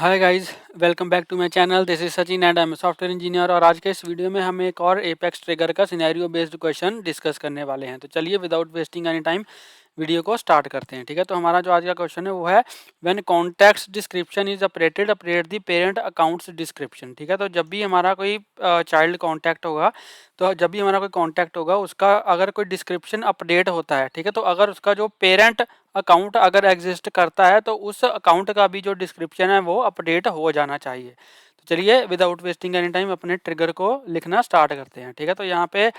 Hi guys, welcome back to my channel. This is Sachin and I am software engineer. और आज के इस video में हम एक और एपेक्स ट्रिगर का सिनेरियो बेस्ड क्वेश्चन डिस्कस करने वाले हैं। तो चलिए without wasting any time video को स्टार्ट करते हैं। ठीक है, तो हमारा जो आज का क्वेश्चन है वो है when contacts description is updated update the parent accounts description. ठीक है, तो जब भी हमारा कोई चाइल्ड कॉन्टैक्ट होगा, तो जब भी हमारा कोई कॉन्टैक्ट होगा उसका अगर कोई डिस्क्रिप्शन अपडेट होता है, ठीक है, तो अगर उसका जो पेरेंट अकाउंट अगर एग्जिस्ट करता है तो उस अकाउंट का भी जो डिस्क्रिप्शन है वो अपडेट हो जाना चाहिए। तो चलिए विदाउट वेस्टिंग एनी टाइम अपने ट्रिगर को लिखना स्टार्ट करते हैं। ठीक है, तो यहाँ पे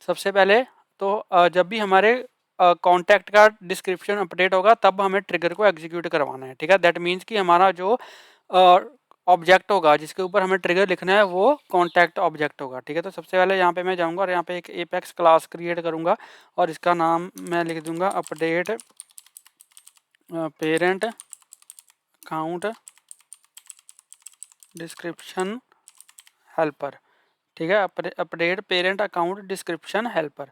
सबसे पहले तो जब भी हमारे कॉन्टैक्ट का डिस्क्रिप्शन अपडेट होगा तब हमें ट्रिगर को एग्जीक्यूट करवाना है। ठीक है, दैट मीन्स कि हमारा जो ऑब्जेक्ट होगा जिसके ऊपर हमें ट्रिगर लिखना है वो कॉन्टैक्ट ऑब्जेक्ट होगा। ठीक है, तो सबसे पहले यहाँ पे मैं जाऊँगा और यहाँ पे एक एपेक्स क्लास क्रिएट करूँगा और इसका नाम मैं लिख दूँगा update parent account description helper. ठीक है, update parent account description helper.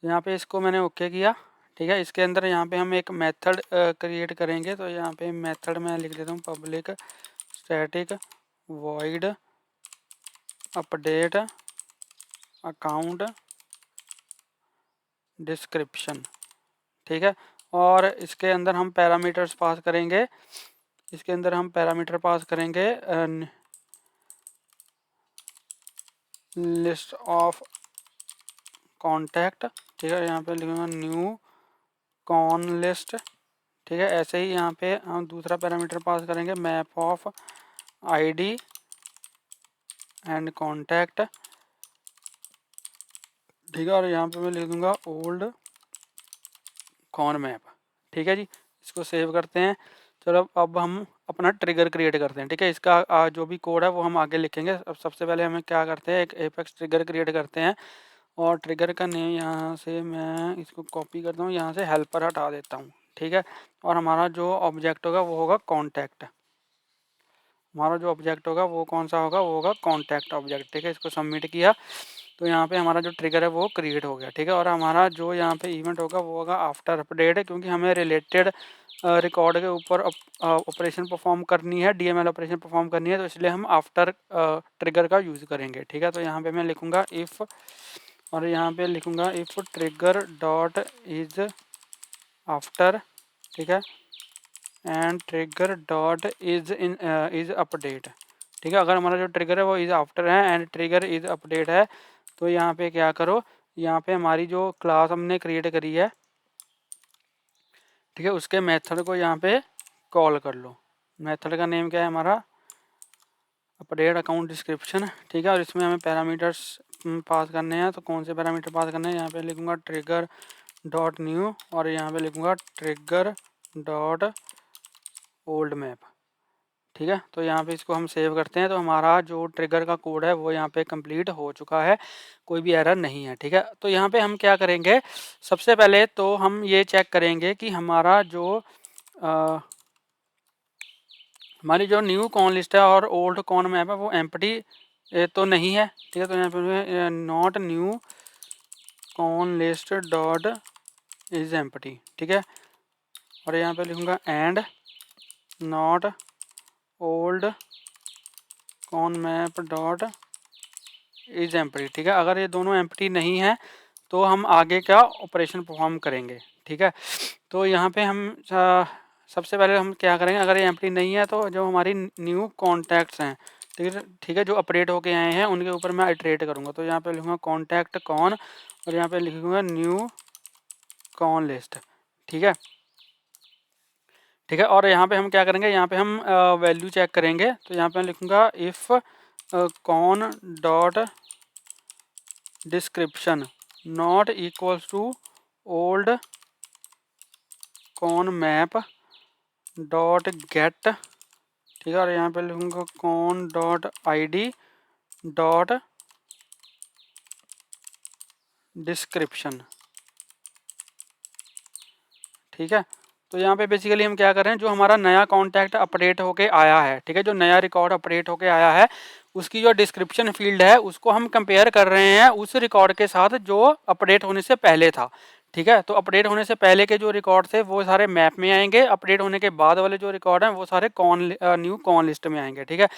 यहाँ पे इसको मैंने ओके किया। ठीक है, इसके अंदर यहाँ पे हम एक मेथड क्रिएट करेंगे। तो यहाँ पे मेथड में लिख देता हूँ public static void update account description. ठीक है, और इसके अंदर हम पैरामीटर्स पास करेंगे। इसके अंदर हम पैरामीटर पास करेंगे लिस्ट ऑफ कॉन्टैक्ट। ठीक है, यहाँ पे लिखूँगा न्यू कॉन लिस्ट। ठीक है, ऐसे ही यहाँ पे हम दूसरा पैरामीटर पास करेंगे map of ID and contact. ठीक है, और यहाँ पे मैं लिख दूँगा ओल्ड कॉन मैप। ठीक है जी, इसको सेव करते हैं। चलो अब हम अपना ट्रिगर क्रिएट करते हैं। ठीक है, इसका जो भी कोड है वो हम आगे लिखेंगे। अब सबसे पहले हमें क्या करते हैं, एक एपेक्स ट्रिगर क्रिएट करते हैं और ट्रिगर का नेम यहाँ से मैं इसको कॉपी करता हूँ, यहाँ से हेल्पर हटा देता हूँ। ठीक है, और हमारा जो ऑब्जेक्ट होगा वो होगा कॉन्टैक्ट। हमारा जो ऑब्जेक्ट होगा वो कौन सा होगा, वो होगा कॉन्टैक्ट ऑब्जेक्ट। ठीक है, इसको सबमिट किया तो यहाँ पे हमारा जो ट्रिगर है वो क्रिएट हो गया। ठीक है, और हमारा जो यहाँ पे इवेंट होगा वो होगा आफ्टर अपडेट, क्योंकि हमें रिलेटेड रिकॉर्ड के ऊपर ऑपरेशन परफॉर्म करनी है, डीएमएल ऑपरेशन परफॉर्म करनी है, तो इसलिए हम आफ्टर ट्रिगर का यूज़ करेंगे। ठीक है, तो यहाँ पे मैं लिखूँगा इफ़, और यहाँ पे लिखूँगा if trigger dot is after. ठीक है, and trigger dot is update. ठीक है, अगर हमारा जो ट्रिगर है वो इज आफ्टर है एंड ट्रिगर इज अपडेट है, तो यहाँ पे क्या करो, यहाँ पे हमारी जो क्लास हमने क्रिएट करी है, ठीक है, उसके मेथड को यहाँ पे कॉल कर लो। मेथड का नेम क्या है हमारा, अपडेट अकाउंट डिस्क्रिप्शन। ठीक है, और इसमें हमें पैरामीटर्स पास करने हैं। तो कौन से पैरामीटर पास करने हैं, यहाँ पे लिखूँगा ट्रिगर डॉट न्यू और यहाँ पे लिखूँगा ट्रिगर डॉट ओल्ड मैप। ठीक है, तो यहाँ पे इसको हम सेव करते हैं। तो हमारा जो ट्रिगर का कोड है वो यहाँ पे कंप्लीट हो चुका है, कोई भी एरर नहीं है। ठीक है, तो यहाँ पे हम क्या करेंगे, सबसे पहले तो हम ये चेक करेंगे कि हमारा जो हमारी जो न्यू कॉन लिस्ट है और ओल्ड कॉन मैप है वो एम्प्टी तो नहीं है। ठीक है, तो यहाँ पे not new con list dot is empty. ठीक है, और यहाँ पे लिखूँगा and not old con map dot is empty. ठीक है, अगर ये दोनों एम्प्टी नहीं है तो हम आगे का ऑपरेशन परफॉर्म करेंगे। ठीक है, तो यहाँ पे हम सबसे पहले हम क्या करेंगे, अगर ये एम्प्टी नहीं है तो जो हमारी न्यू कॉन्टैक्ट्स हैं, ठीक है, जो अपडेट होके आए हैं उनके ऊपर मैं इटरेट करूँगा। तो यहाँ पे लिखूँगा कॉन्टैक्ट कॉन और यहाँ पे लिखूँगा न्यू कॉन लिस्ट। ठीक है, ठीक है, और यहाँ पे हम क्या करेंगे, यहाँ पे हम वैल्यू चेक करेंगे। तो यहाँ पे मैं लिखूँगा if con dot description not equals to old con map dot get. ठीक है, और यहाँ पे लिखूँगा con dot ID dot description. ठीक है, तो यहाँ पे बेसिकली हम क्या कर रहे हैं, जो हमारा नया कॉन्टैक्ट अपडेट होके आया है, ठीक है, जो नया रिकॉर्ड अपडेट होके आया है उसकी जो डिस्क्रिप्शन फील्ड है उसको हम कंपेयर कर रहे हैं उस रिकॉर्ड के साथ जो अपडेट होने से पहले था। ठीक है। तो अपडेट होने से पहले के जो रिकॉर्ड थे वो सारे मैप में आएंगे, अपडेट होने के बाद वाले जो रिकॉर्ड हैं वो सारे न्यू कॉन लिस्ट में आएंगे। ठीक है।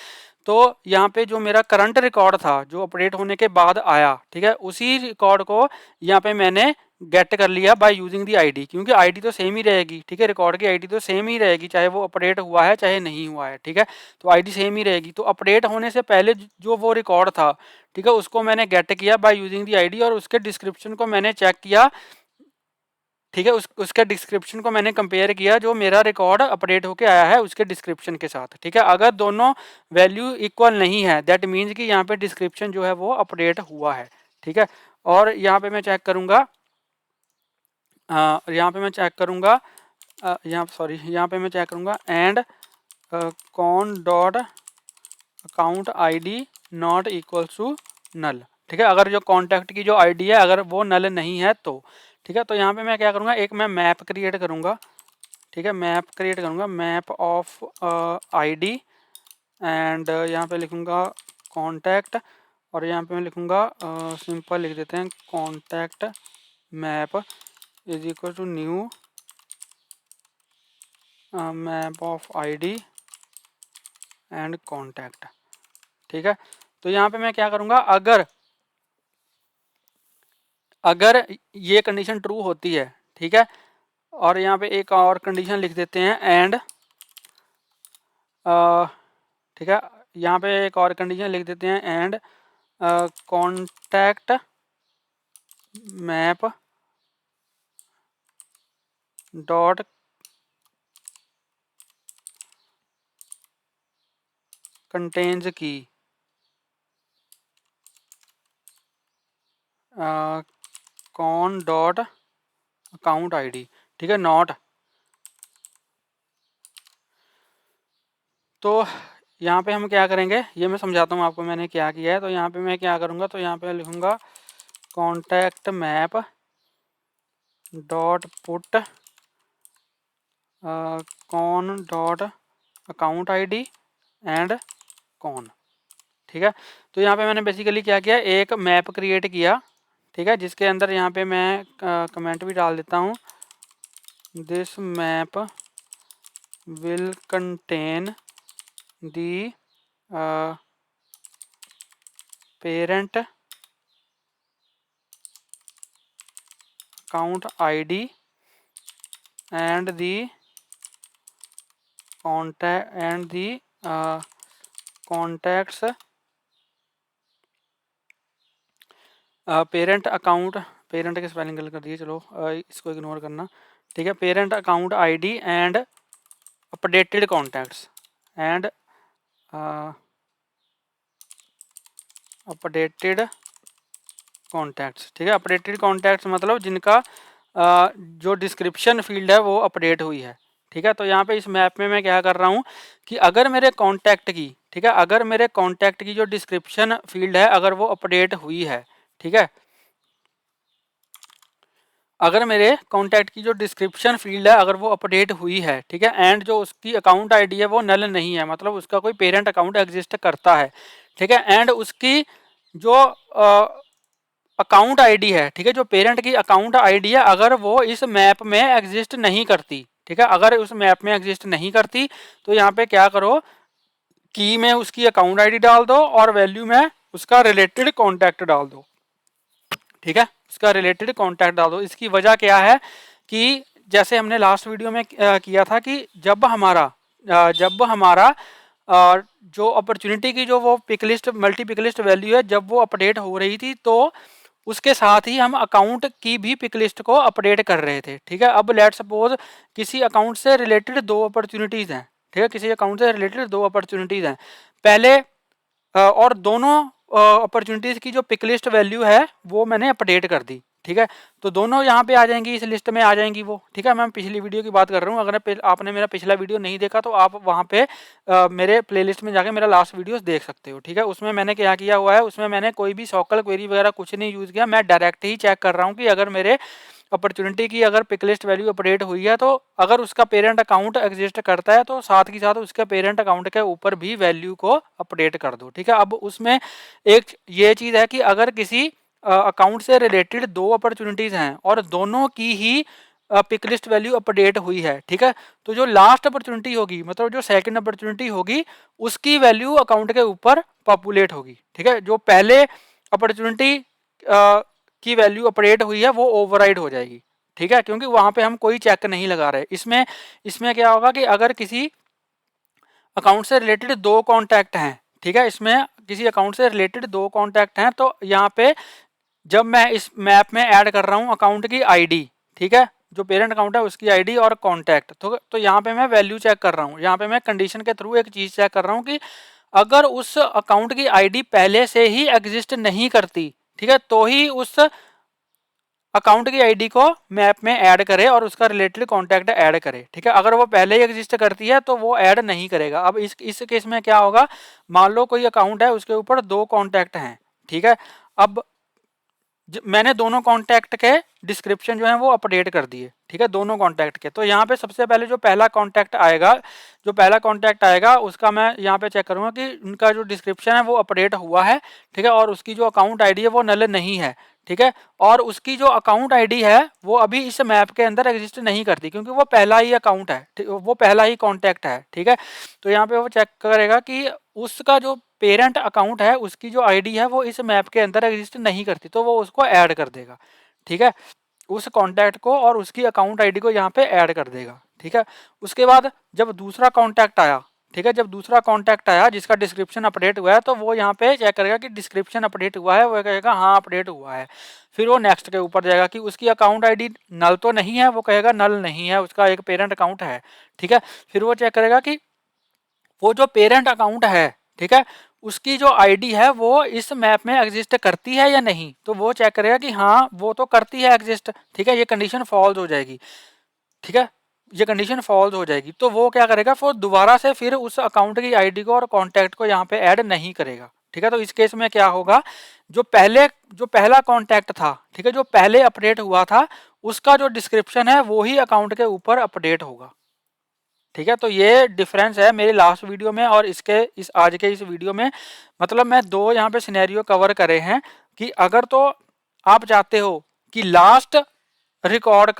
तो यहाँ पे जो मेरा करंट रिकॉर्ड था जो अपडेट होने के बाद आया, ठीक है, उसी रिकॉर्ड को यहाँ पे मैंने गेट कर लिया बाय यूजिंग दी आईडी, क्योंकि आईडी तो सेम ही रहेगी। ठीक है, रिकॉर्ड की आईडी तो सेम ही रहेगी चाहे वो अपडेट हुआ है चाहे नहीं हुआ है। ठीक है, तो आईडी सेम ही रहेगी। तो अपडेट होने से पहले जो वो रिकॉर्ड था, ठीक है, उसको मैंने गेट किया बाय यूजिंग दी आईडी और उसके डिस्क्रिप्शन को मैंने चेक किया। ठीक है, उसके डिस्क्रिप्शन को मैंने कंपेयर किया जो मेरा रिकॉर्ड अपडेट होके आया है उसके डिस्क्रिप्शन के साथ। ठीक है, अगर दोनों वैल्यू इक्वल नहीं है दैट मीन्स कि यहाँ पे डिस्क्रिप्शन जो है वो अपडेट हुआ है। ठीक है, और यहाँ पे मैं चेक करूँगा, यहाँ पे मैं चेक करूँगा, यहाँ पे मैं चेक करूँगा and con dot account ID not equals to null. ठीक है, अगर जो कॉन्टैक्ट की जो आईडी है अगर वो नल नहीं है तो। ठीक है, तो यहाँ पे मैं क्या करूँगा, एक मैं मैप क्रिएट करूँगा। ठीक है, मैप क्रिएट करूँगा, मैप ऑफ आईडी एंड यहाँ पे लिखूँगा कॉन्टैक्ट और यहाँ पे मैं लिखूँगा सिंपल लिख देते हैं contact map is equal to new map of ID and contact. ठीक है, तो यहाँ पे मैं क्या करूँगा, अगर ये कंडीशन ट्रू होती है, ठीक है, और यहाँ पे एक और कंडीशन लिख देते हैं एंड ठीक है, यहाँ पे एक और कंडीशन लिख देते हैं and contact map dot contains की कॉन डॉट अकाउंट आईडी। ठीक है, नॉट। तो यहाँ पे हम क्या करेंगे ये मैं समझाता हूँ आपको मैंने क्या किया है। तो यहाँ पे मैं क्या करूँगा, तो यहाँ पे लिखूँगा contact map dot put con dot account ID and con. ठीक है, तो यहाँ पे मैंने बेसिकली क्या किया, एक मैप क्रिएट किया। ठीक है, जिसके अंदर यहाँ पे मैं कमेंट भी डाल देता हूँ, this map will contain the parent account ID and the contact and the contacts parent account, parent की स्पेलिंग गलत कर दिए, चलो इसको इग्नोर करना। ठीक है, parent account ID and updated contacts and updated contacts. ठीक है, अपडेटेड कॉन्टैक्ट्स मतलब जिनका जो डिस्क्रिप्शन फील्ड है वो अपडेट हुई है। ठीक है, तो यहाँ पे इस मैप में मैं क्या कर रहा हूँ कि अगर मेरे कॉन्टैक्ट की, ठीक है, अगर मेरे कॉन्टैक्ट की जो डिस्क्रिप्शन फील्ड है अगर वो अपडेट हुई है, ठीक है, अगर मेरे कॉन्टैक्ट की जो डिस्क्रिप्शन फील्ड है अगर वो अपडेट हुई है, ठीक है, एंड जो उसकी अकाउंट आईडी है वो नल नहीं है, मतलब उसका कोई पेरेंट अकाउंट एग्जिस्ट करता है। ठीक है, एंड उसकी जो अकाउंट आईडी है, ठीक है, जो पेरेंट की अकाउंट आईडी है अगर वो इस मैप में एग्जिस्ट नहीं करती, ठीक है, अगर उस मैप में एग्जिस्ट नहीं करती तो यहाँ पे क्या करो, की में उसकी अकाउंट आईडी डाल दो और वैल्यू में उसका रिलेटेड कॉन्टैक्ट डाल दो। ठीक है, उसका रिलेटेड कॉन्टैक्ट डाल दो। इसकी वजह क्या है कि जैसे हमने लास्ट वीडियो में किया था कि जब हमारा जो अपॉर्चुनिटी की जो वो pick list multi pick list value है जब वो अपडेट हो रही थी तो उसके साथ ही हम अकाउंट की भी पिक लिस्ट को अपडेट कर रहे थे। ठीक है, अब लेट सपोज किसी अकाउंट से रिलेटेड दो अपॉर्चुनिटीज़ हैं, ठीक है, किसी अकाउंट से रिलेटेड दो अपॉर्चुनिटीज़ हैं पहले, और दोनों अपॉर्चुनिटीज़ की जो पिक लिस्ट वैल्यू है वो मैंने अपडेट कर दी। ठीक है, तो दोनों यहाँ पे आ जाएंगी, इस लिस्ट में आ जाएंगी वो। ठीक है, मैं पिछली वीडियो की बात कर रहा हूँ, अगर आपने मेरा पिछला वीडियो नहीं देखा तो आप वहाँ पे मेरे प्लेलिस्ट में जाके मेरा लास्ट वीडियोस देख सकते हो। ठीक है, उसमें मैंने क्या किया हुआ है, उसमें मैंने कोई भी सॉकल क्वेरी वगैरह कुछ नहीं यूज़ किया, मैं डायरेक्ट ही चेक कर रहा हूँ कि अगर मेरे अपॉर्चुनिटी की अगर पिक लिस्ट वैल्यू अपडेट हुई है तो अगर उसका पेरेंट अकाउंट एग्जिस्ट करता है तो साथ के साथ उसके पेरेंट अकाउंट के ऊपर भी वैल्यू को अपडेट कर दो। ठीक है, अब उसमें एक ये चीज़ है कि अगर किसी अकाउंट से रिलेटेड 2 अपॉर्चुनिटीज़ हैं और दोनों की ही पिक लिस्ट वैल्यू अपडेट हुई है, ठीक है। तो जो लास्ट अपॉर्चुनिटी होगी, मतलब जो सेकंड अपॉर्चुनिटी होगी, उसकी वैल्यू अकाउंट के ऊपर पॉपुलेट होगी, ठीक है। जो पहले अपॉर्चुनिटी की वैल्यू अपडेट हुई है वो ओवरराइड हो जाएगी, ठीक है, क्योंकि वहां पे हम कोई चेक नहीं लगा रहे। इसमें इसमें क्या होगा कि अगर किसी अकाउंट से रिलेटेड 2 कॉन्टैक्ट हैं, ठीक है, इसमें किसी अकाउंट से रिलेटेड 2 कॉन्टैक्ट हैं, तो यहाँ पे जब मैं इस मैप में ऐड कर रहा हूँ अकाउंट की आईडी, ठीक है, जो पेरेंट अकाउंट है उसकी आईडी और कॉन्टैक्ट, तो यहाँ पे मैं वैल्यू चेक कर रहा हूँ। यहाँ पे मैं कंडीशन के थ्रू एक चीज़ चेक कर रहा हूँ कि अगर उस अकाउंट की आईडी पहले से ही एग्जिस्ट नहीं करती, ठीक है, तो ही उस अकाउंट की आईडी को मैप में ऐड करे और उसका रिलेटेड कॉन्टैक्ट ऐड करे, ठीक है। अगर वो पहले ही एग्जिस्ट करती है तो वो ऐड नहीं करेगा। अब इस केस में क्या होगा, मान लो कोई अकाउंट है उसके ऊपर 2 कॉन्टैक्ट हैं, ठीक है। अब मैंने दोनों कॉन्टैक्ट के डिस्क्रिप्शन जो है वो अपडेट कर दिए, ठीक है, दोनों कॉन्टैक्ट के। तो यहाँ पे सबसे पहले जो पहला कॉन्टैक्ट आएगा उसका मैं यहाँ पे चेक करूँगा कि उनका जो डिस्क्रिप्शन है वो अपडेट हुआ है, ठीक है, और उसकी जो अकाउंट आईडी है वो नल नहीं है, ठीक है, और उसकी जो अकाउंट आईडी है वो अभी इस मैप के अंदर एग्जिस्ट नहीं करती क्योंकि वो पहला ही अकाउंट है, वो पहला ही कॉन्टैक्ट है, ठीक है। तो यहाँ पे वो चेक करेगा कि उसका जो पेरेंट अकाउंट है उसकी जो आईडी है वो इस मैप के अंदर एग्जिस्ट नहीं करती, तो वो उसको ऐड कर देगा, ठीक है, उस कॉन्टैक्ट को और उसकी अकाउंट आईडी को यहाँ पे ऐड कर देगा, ठीक है। उसके बाद जब दूसरा कॉन्टैक्ट आया, ठीक है, जब दूसरा कॉन्टैक्ट आया जिसका डिस्क्रिप्शन अपडेट हुआ है, तो वो यहाँ पे चेक करेगा कि डिस्क्रिप्शन अपडेट हुआ है, वो कहेगा हाँ अपडेट हुआ है। फिर वो नेक्स्ट के ऊपर जाएगा कि उसकी अकाउंट आईडी नल तो नहीं है, वो कहेगा नल नहीं है, उसका एक पेरेंट अकाउंट है, ठीक है। फिर वो चेक करेगा कि वो जो पेरेंट अकाउंट है, ठीक है, उसकी जो आईडी है वो इस मैप में एग्जिस्ट करती है या नहीं, तो वो चेक करेगा कि हाँ वो तो करती है एग्जिस्ट, ठीक है, ये कंडीशन फॉल्स हो जाएगी, ठीक है, ये कंडीशन फॉल्स हो जाएगी। तो वो क्या करेगा, वो दोबारा से फिर उस अकाउंट की आईडी को और कॉन्टैक्ट को यहाँ पे ऐड नहीं करेगा, ठीक है। तो इस केस में क्या होगा, जो पहला कॉन्टैक्ट था, ठीक है, जो पहले अपडेट हुआ था, उसका जो डिस्क्रिप्शन है वो ही अकाउंट के ऊपर अपडेट होगा, ठीक है। तो ये डिफरेंस है मेरे लास्ट वीडियो में और इस आज के इस वीडियो में। मतलब मैं 2 यहाँ पे सिनेरियो कवर करे हैं कि अगर तो आप चाहते हो कि लास्ट रिकॉर्ड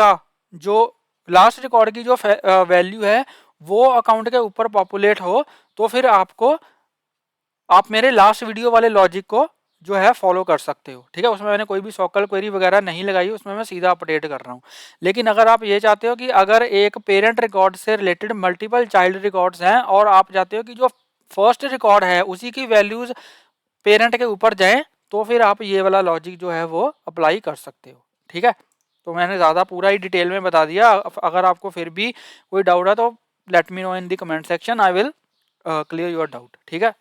की जो वैल्यू है वो अकाउंट के ऊपर पॉपुलेट हो, तो फिर आप मेरे लास्ट वीडियो वाले लॉजिक को जो है फॉलो कर सकते हो, ठीक है। उसमें मैंने कोई भी सॉकल क्वेरी वगैरह नहीं लगाई, उसमें मैं सीधा अपडेट कर रहा हूँ। लेकिन अगर आप ये चाहते हो कि अगर एक पेरेंट रिकॉर्ड से रिलेटेड मल्टीपल चाइल्ड रिकॉर्ड्स हैं और आप चाहते हो कि जो फर्स्ट रिकॉर्ड है उसी की वैल्यूज पेरेंट के ऊपर जाए, तो फिर आप ये वाला लॉजिक जो है वो अप्लाई कर सकते हो, ठीक है। तो मैंने ज़्यादा पूरा ही डिटेल में बता दिया। अगर आपको फिर भी कोई डाउट है तो let me know in the comment section, I will clear your doubt, ठीक है।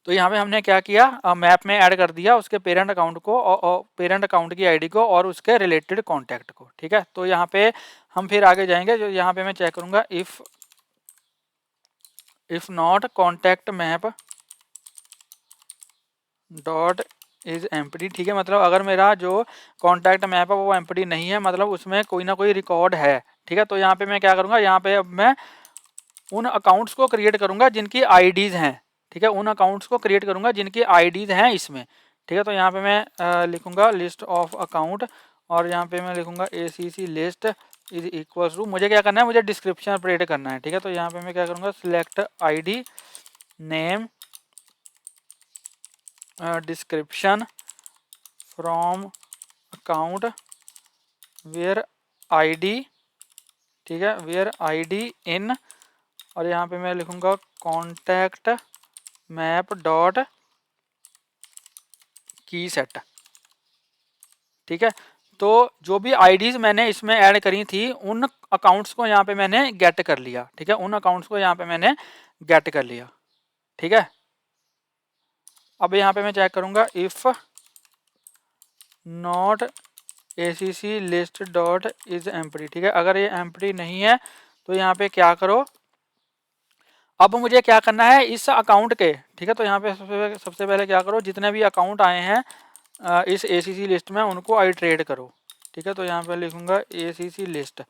तो यहाँ पे हमने क्या किया, मैप में ऐड कर दिया उसके पेरेंट अकाउंट को और पेरेंट अकाउंट की आईडी को और उसके रिलेटेड कॉन्टैक्ट को, ठीक है। तो यहाँ पे हम फिर आगे जाएंगे, जो यहाँ पे मैं चेक करूँगा if not contact map dot is empty, ठीक है, मतलब अगर मेरा जो कॉन्टैक्ट मैप है वो एम्प्टी नहीं है, मतलब उसमें कोई ना कोई रिकॉर्ड है, ठीक है। तो यहाँ पे मैं क्या करूँगा, यहाँ पे अब मैं उन अकाउंट्स को क्रिएट करूँगा जिनकी आईडीज़ हैं, ठीक है, उन अकाउंट्स को क्रिएट करूँगा जिनकी आईडीज़ हैं इसमें, ठीक है। तो यहाँ पे मैं लिखूँगा लिस्ट ऑफ अकाउंट और यहाँ पे मैं लिखूँगा ACC list is equals to, मुझे क्या करना है, मुझे डिस्क्रिप्शन अपडेट करना है, ठीक है। तो यहाँ पे मैं क्या करूँगा, select ID name description from account where ID, ठीक है, वेयर ID इन, और यहाँ पे मैं लिखूँगा कॉन्टैक्ट मैप डॉट की सेट, ठीक है। तो जो भी आईडीज मैंने इसमें ऐड करी थी उन अकाउंट्स को यहाँ पे मैंने गेट कर लिया, ठीक है, उन अकाउंट्स को यहाँ पे मैंने गेट कर लिया, ठीक है। अब यहाँ पे मैं चेक करूँगा if not ACC list dot is empty, ठीक है। अगर ये एम्प्टी नहीं है तो यहाँ पे क्या करो, अब मुझे क्या करना है इस अकाउंट के, ठीक है। तो यहाँ पे सबसे पहले क्या करो, जितने भी अकाउंट आए हैं इस ACC लिस्ट में उनको आइट्रेट करो, ठीक है। तो यहाँ पे लिखूँगा ACC लिस्ट,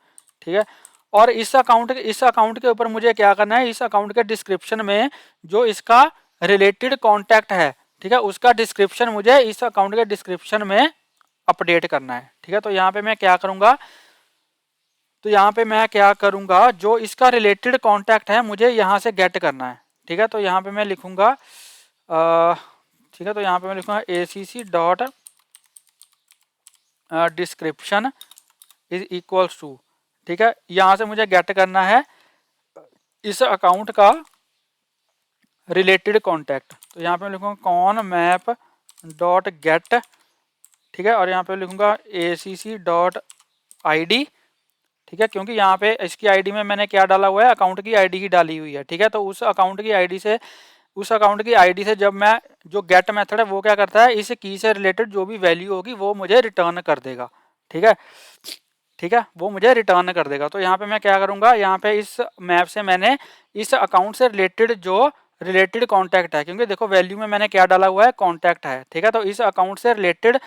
ठीक है। और इस अकाउंट के ऊपर मुझे क्या करना है, इस अकाउंट के डिस्क्रिप्शन में जो इसका रिलेटेड कॉन्टैक्ट है, ठीक है, उसका डिस्क्रिप्शन मुझे इस अकाउंट के डिस्क्रिप्शन में अपडेट करना है। ठीक है, तो यहाँ पे मैं क्या करूँगा, तो यहाँ पे मैं क्या करूँगा, जो इसका रिलेटेड कॉन्टैक्ट है मुझे यहाँ से गेट करना है। ठीक है, तो यहाँ पे मैं लिखूँगा ठीक है, तो यहाँ पे मैं लिखूँगा ACC dot description is equals to, ठीक है, यहाँ से मुझे गेट करना है इस अकाउंट का रिलेटेड कॉन्टैक्ट। तो यहाँ पे मैं लिखूँगा कॉन मैप डॉट गेट, ठीक है, और यहाँ पे लिखूँगा ACC डॉट ID, ठीक है, क्योंकि यहाँ पे इसकी आईडी में मैंने क्या डाला हुआ है, अकाउंट की आईडी ही डाली हुई है। ठीक है, तो उस अकाउंट की आईडी से जब मैं जो गेट मेथड है वो क्या करता है, इस की से रिलेटेड जो भी वैल्यू होगी वो मुझे रिटर्न कर देगा। ठीक है, ठीक है, वो मुझे रिटर्न कर देगा। तो यहाँ पे मैं क्या करूँगा, यहाँ पे इस मैप से मैंने इस अकाउंट से रिलेटेड जो रिलेटेड कॉन्टैक्ट है, क्योंकि देखो वैल्यू में मैंने क्या डाला हुआ है, कॉन्टैक्ट है। ठीक है, तो इस अकाउंट से रिलेटेड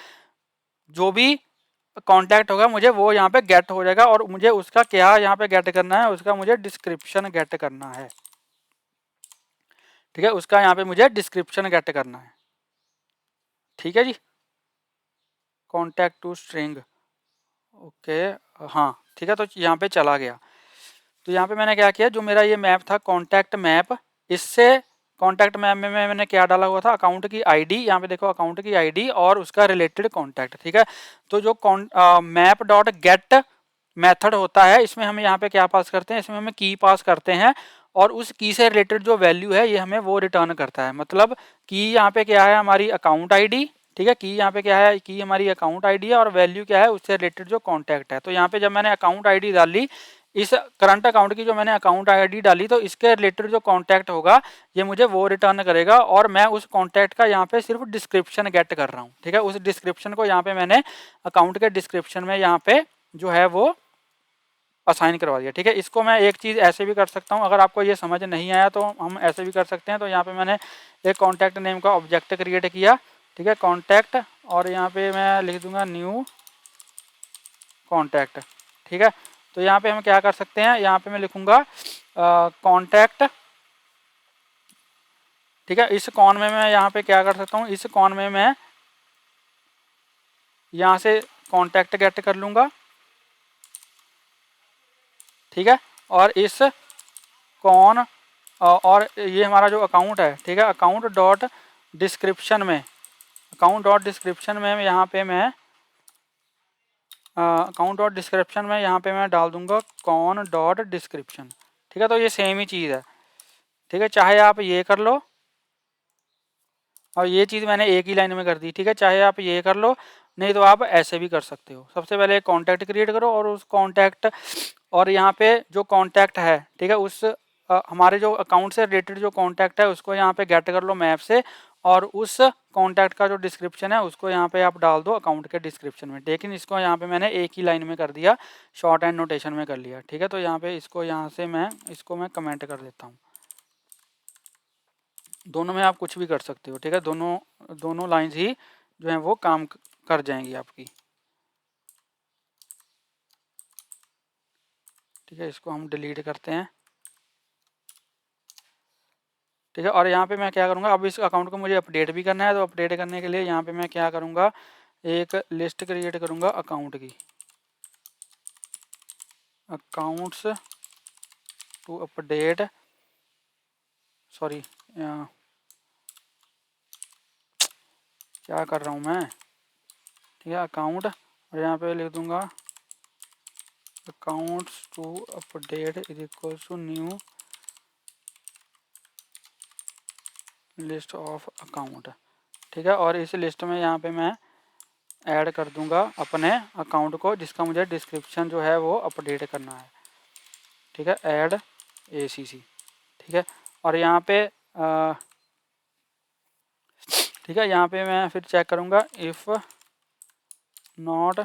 जो भी कॉन्टैक्ट होगा मुझे वो यहाँ पे गेट हो जाएगा, और मुझे उसका क्या यहाँ पे गेट करना है, उसका मुझे डिस्क्रिप्शन गेट करना है। ठीक है, उसका यहाँ पे मुझे डिस्क्रिप्शन गेट करना है। ठीक है जी, कॉन्टैक्ट टू स्ट्रिंग, ओके, हाँ, ठीक है, तो यहाँ पे चला गया। तो यहाँ पे मैंने क्या किया, जो मेरा ये मैप था कॉन्टैक्ट मैप, इससे कॉन्टैक्ट मैप में मैंने क्या डाला हुआ था, अकाउंट की आईडी, यहाँ पे देखो अकाउंट की आईडी और उसका रिलेटेड कॉन्टैक्ट। ठीक है, तो जो मैप डॉट गेट मेथड होता है, इसमें हम यहाँ पे क्या पास करते हैं, इसमें हमें की पास करते हैं, और उस की से रिलेटेड जो वैल्यू है ये हमें वो रिटर्न करता है। मतलब की यहाँ पे क्या है, हमारी अकाउंट आईडी, ठीक है, की यहाँ पे क्या है, की हमारी अकाउंट आईडी है, और वैल्यू क्या है, उससे रिलेटेड जो कॉन्टैक्ट है। तो यहाँ पे जब मैंने अकाउंट आईडी डाली, इस करंट अकाउंट की जो मैंने अकाउंट आईडी डाली, तो इसके रिलेटेड जो कॉन्टैक्ट होगा ये मुझे वो रिटर्न करेगा, और मैं उस कॉन्टैक्ट का यहाँ पे सिर्फ डिस्क्रिप्शन गेट कर रहा हूँ। ठीक है, उस डिस्क्रिप्शन को यहाँ पे मैंने अकाउंट के डिस्क्रिप्शन में यहाँ पे जो है वो असाइन करवा दिया। ठीक है, इसको मैं एक चीज़ ऐसे भी कर सकता हूँ, अगर आपको ये समझ नहीं आया तो हम ऐसे भी कर सकते हैं। तो यहाँ पे मैंने एक कॉन्टैक्ट नेम का ऑब्जेक्ट क्रिएट किया, ठीक है, कॉन्टैक्ट, और यहाँ पे मैं लिख दूंगा न्यू कॉन्टैक्ट। ठीक है, तो यहाँ पे हम क्या कर सकते हैं, यहाँ पे मैं लिखूंगा कॉन्टैक्ट, ठीक है, इस कॉन में मैं यहाँ पे क्या कर सकता हूँ, इस कॉन में मैं यहाँ से कॉन्टैक्ट गेट कर लूँगा। ठीक है, और इस कॉन और ये हमारा जो अकाउंट है, ठीक है, अकाउंट डॉट डिस्क्रिप्शन में, यहाँ पे मैं अकाउंट डॉट डिस्क्रिप्शन में यहाँ पे मैं डाल दूंगा कॉन डॉट डिस्क्रिप्शन। ठीक है, तो ये सेम ही चीज़ है। ठीक है, चाहे आप ये कर लो, और ये चीज़ मैंने एक ही लाइन में कर दी। ठीक है, चाहे आप ये कर लो, नहीं तो आप ऐसे भी कर सकते हो। सबसे पहले एक कॉन्टैक्ट क्रिएट करो, और उस कॉन्टैक्ट और यहाँ पे जो कॉन्टैक्ट है, ठीक है, उस हमारे जो अकाउंट से रिलेटेड जो कॉन्टैक्ट है उसको यहाँ पे गेट कर लो मैप से, और उस कॉन्टैक्ट का जो डिस्क्रिप्शन है उसको यहाँ पे आप डाल दो अकाउंट के डिस्क्रिप्शन में। लेकिन इसको यहाँ पे मैंने एक ही लाइन में कर दिया, शॉर्ट एंड नोटेशन में कर लिया। ठीक है, तो यहाँ पे इसको यहाँ से मैं इसको मैं कमेंट कर देता हूँ। दोनों में आप कुछ भी कर सकते हो। ठीक है, दोनों लाइंस ही जो है वो काम कर जाएंगी आपकी। ठीक है, इसको हम डिलीट करते हैं। ठीक है, और यहाँ पे मैं क्या करूँगा, अब इस अकाउंट को मुझे अपडेट भी करना है, तो अपडेट करने के लिए यहाँ पे मैं क्या करूँगा, एक लिस्ट क्रिएट करूँगा अकाउंट की, अकाउंट्स टू अपडेट, सॉरी क्या कर रहा हूँ मैं। ठीक है, अकाउंट, और यहाँ पे लिख दूँगा accounts to update is equal to new list of account. ठीक है, और इस लिस्ट में यहाँ पे मैं ऐड कर दूंगा अपने अकाउंट को, जिसका मुझे डिस्क्रिप्शन जो है वो अपडेट करना है। ठीक है, ऐड ACC। ठीक है, और यहाँ पे ठीक है, यहाँ पे मैं फिर चेक करूँगा if not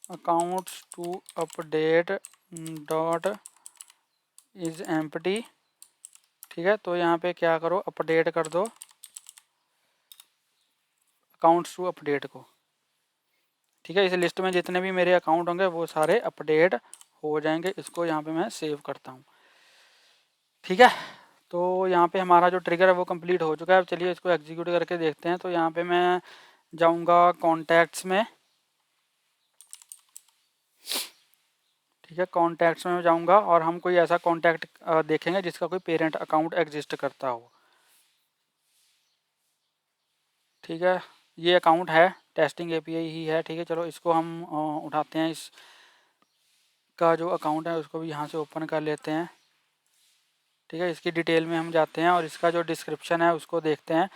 accounts to update dot is empty. ठीक है, तो यहाँ पे क्या करो, अपडेट कर दो अकाउंट्स टू अपडेट को। ठीक है, इस लिस्ट में जितने भी मेरे अकाउंट होंगे वो सारे अपडेट हो जाएंगे। इसको यहाँ पे मैं सेव करता हूँ। ठीक है, तो यहाँ पे हमारा जो ट्रिगर है वो कंप्लीट हो चुका है। अब चलिए इसको एग्जीक्यूट करके देखते हैं। तो यहाँ पे मैं जाऊँगा कॉन्टैक्ट्स में, ठीक है, कॉन्टैक्ट्स में जाऊँगा और हम कोई ऐसा कॉन्टैक्ट देखेंगे जिसका कोई पेरेंट अकाउंट एग्जिस्ट करता हो। ठीक है, ये अकाउंट है, टेस्टिंग एपीआई ही है। ठीक है, चलो इसको हम उठाते हैं, इसका जो अकाउंट है उसको भी यहाँ से ओपन कर लेते हैं। ठीक है, इसकी डिटेल में हम जाते हैं और इसका जो डिस्क्रिप्शन है उसको देखते हैं।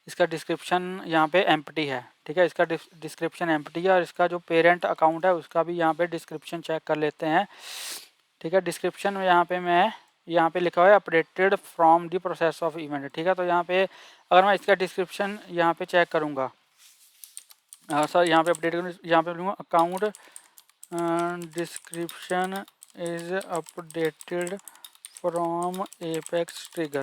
इसका डिस्क्रिप्शन यहाँ पे एम्प्टी है। ठीक है, इसका डिस्क्रिप्शन एम्प्टी है और इसका जो पेरेंट अकाउंट है उसका भी यहाँ पे डिस्क्रिप्शन चेक कर लेते हैं। ठीक है, डिस्क्रिप्शन में यहाँ पे लिखा हुआ है updated from the process of event. ठीक है, तो यहाँ पे अगर मैं इसका डिस्क्रिप्शन यहाँ पे चेक करूँगा, सर यहाँ पे अपडेट करूँ, यहाँ पे लूँगा account description is updated from apex trigger.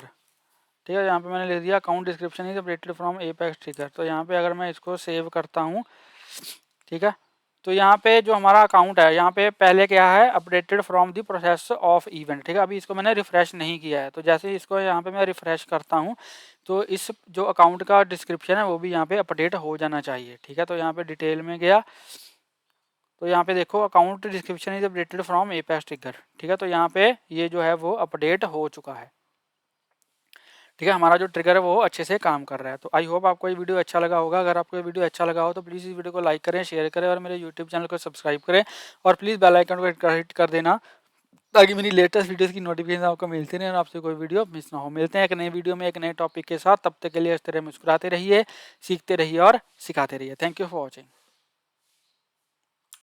ठीक है, यहाँ पे मैंने लिख दिया account description is updated from apex trigger. तो यहाँ पे अगर मैं इसको सेव करता हूँ, ठीक है, तो यहाँ पे जो हमारा अकाउंट है यहाँ पे पहले क्या है, updated from the process of event. ठीक है, अभी इसको मैंने रिफ्रेश नहीं किया है, तो जैसे इसको यहाँ पे मैं रिफ्रेश करता हूँ तो इस जो अकाउंट का डिस्क्रिप्शन है वो भी यहाँ पे अपडेट हो जाना चाहिए। ठीक है, तो यहाँ पे डिटेल में गया तो यहाँ पे देखो account description is updated from apex trigger. ठीक है, तो यहाँ पे ये जो है वो अपडेट हो चुका है। ठीक है, हमारा जो ट्रिगर है वो अच्छे से काम कर रहा है। तो आई होप आपको ये वीडियो अच्छा लगा होगा। अगर आपको ये वीडियो अच्छा लगा हो तो प्लीज़ इस वीडियो को लाइक करें, शेयर करें और मेरे यूट्यूब चैनल को सब्सक्राइब करें और प्लीज़ बेल आइकन को हिट कर देना ताकि मेरी लेटेस्ट वीडियोस की नोटिफिकेशन आपको मिलती रहे और आपसे कोई वीडियो मिस ना हो। मिलते हैं एक नई वीडियो में एक नए टॉपिक के साथ, तब तक के लिए इस तरह मुस्कुराते रहिए, सीखते रहिए और सिखाते रहिए। Thank you for watching.